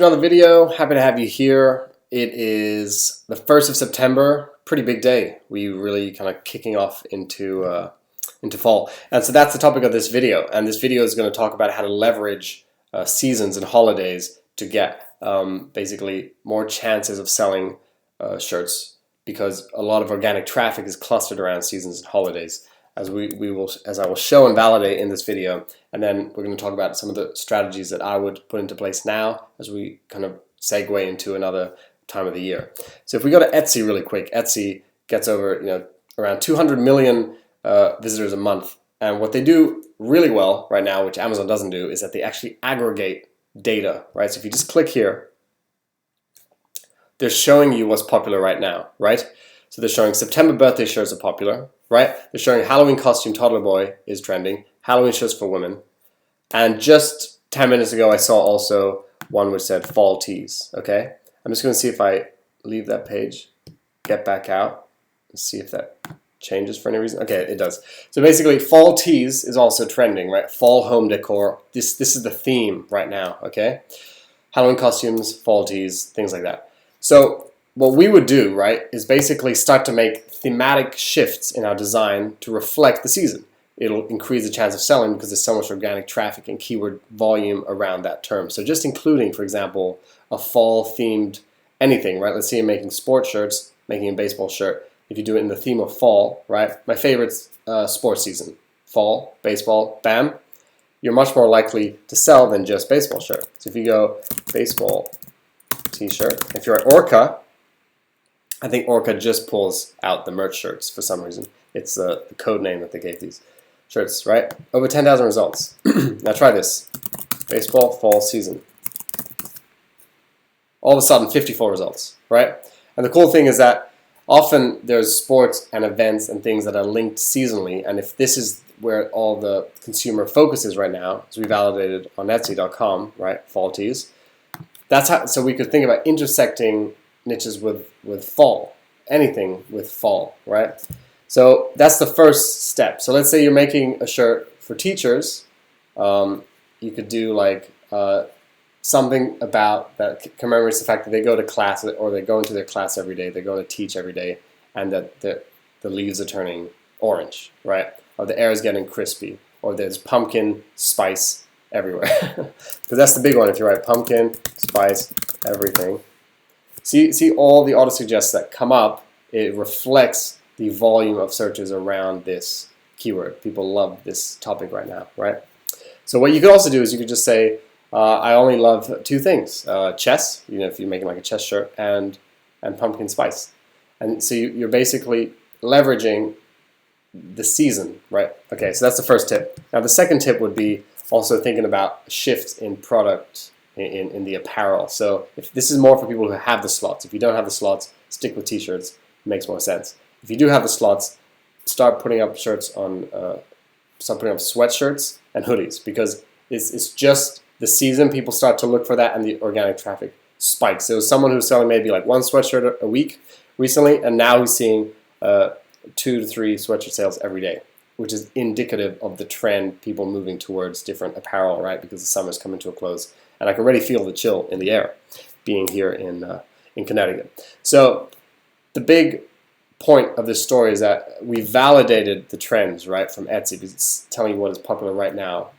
Another video. Happy to have you here. It is the 1st of September. Pretty big day. We really kind of kicking off into fall. And so that's the topic of this video. And this video is going to talk about how to leverage seasons and holidays to get basically more chances of selling shirts, because a lot of organic traffic is clustered around seasons and holidays, as I will show and validate in this video. And then we're going to talk about some of the strategies that I would put into place now as we kind of segue into another time of the year. So if we go to Etsy really quick, Etsy gets over around 200 million visitors a month, and what they do really well right now, which Amazon doesn't do, is that they actually aggregate data, right? So if you just click here, they're showing you what's popular right now, right? So they're showing September birthday shirts are popular, right? They're showing Halloween costume toddler boy is trending, Halloween shirts for women. And just 10 minutes ago, I saw also one which said fall tees, okay? I'm just gonna see if I leave that page, get back out, and see if that changes for any reason. Okay, it does. So basically, fall tees is also trending, right? Fall home decor. This is the theme right now, okay? Halloween costumes, fall tees, things like that. So what we would do, right, is basically start to make thematic shifts in our design to reflect the season. It'll increase the chance of selling because there's so much organic traffic and keyword volume around that term. So just including, for example, a fall themed anything, right? Let's say you're making sports shirts, making a baseball shirt. If you do it in the theme of fall, right? My favorite's sports season. Fall, baseball, bam. You're much more likely to sell than just baseball shirt. So if you go baseball t-shirt, if you're at Orca, I think Orca just pulls out the merch shirts for some reason. It's the code name that they gave these shirts, right? Over 10,000 results. Now try this. Baseball fall season. All of a sudden, 54 results, right? And the cool thing is that often there's sports and events and things that are linked seasonally, and if this is where all the consumer focus is right now, as we validated on Etsy.com, right? Fall tees. That's how. So we could think about intersecting niches with fall, anything with fall, right? So that's the first step. So let's say you're making a shirt for teachers. You could do like something about that commemorates the fact that they go to class, or they go into their class every day, they go to teach every day, and that the leaves are turning orange, right? Or the air is getting crispy, or there's pumpkin spice everywhere. Because that's the big one. If you write pumpkin, spice, everything. See all the auto-suggests that come up, it reflects the volume of searches around this keyword. People love this topic right now, right? So what you could also do is you could just say, I only love two things, chess, if you're making like a chess shirt, and pumpkin spice. And so you're basically leveraging the season, right? Okay, so that's the first tip. Now the second tip would be also thinking about shifts in product in the apparel. So if this is more for people who have the slots. If you don't have the slots, stick with t-shirts. It makes more sense. If you do have the slots, start putting up shirts on, start putting up sweatshirts and hoodies, because it's just the season. People start to look for that, and the organic traffic spikes. There was someone who was selling maybe like one sweatshirt a week recently, and now he's seeing 2 to 3 sweatshirt sales every day, which is indicative of the trend, people moving towards different apparel, right? Because the summer's coming to a close, and I can already feel the chill in the air, being here in Connecticut. So the big point of this story is that we validated the trends, right, from Etsy, because it's telling you what is popular right now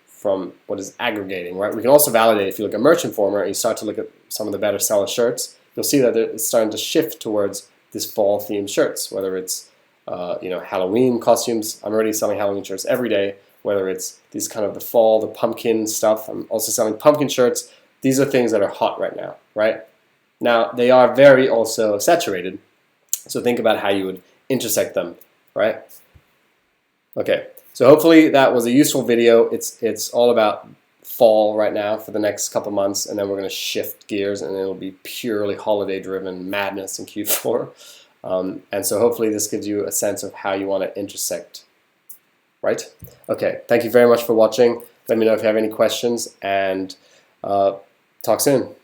from what is aggregating, right? We can also validate if you look at Merch Informer and you start to look at some of the better seller shirts, you'll see that it's starting to shift towards this fall themed shirts, whether it's Halloween costumes. I'm already selling Halloween shirts every day, whether it's these kind of the fall, the pumpkin stuff. I'm also selling pumpkin shirts. These are things that are hot right now, right? Now, they are very also saturated, so think about how you would intersect them, right? Okay, so hopefully that was a useful video. It's all about fall right now for the next couple months, and then we're going to shift gears, and it'll be purely holiday-driven madness in Q4. And so hopefully this gives you a sense of how you want to intersect, right? Okay, thank you very much for watching. Let me know if you have any questions, and talk soon.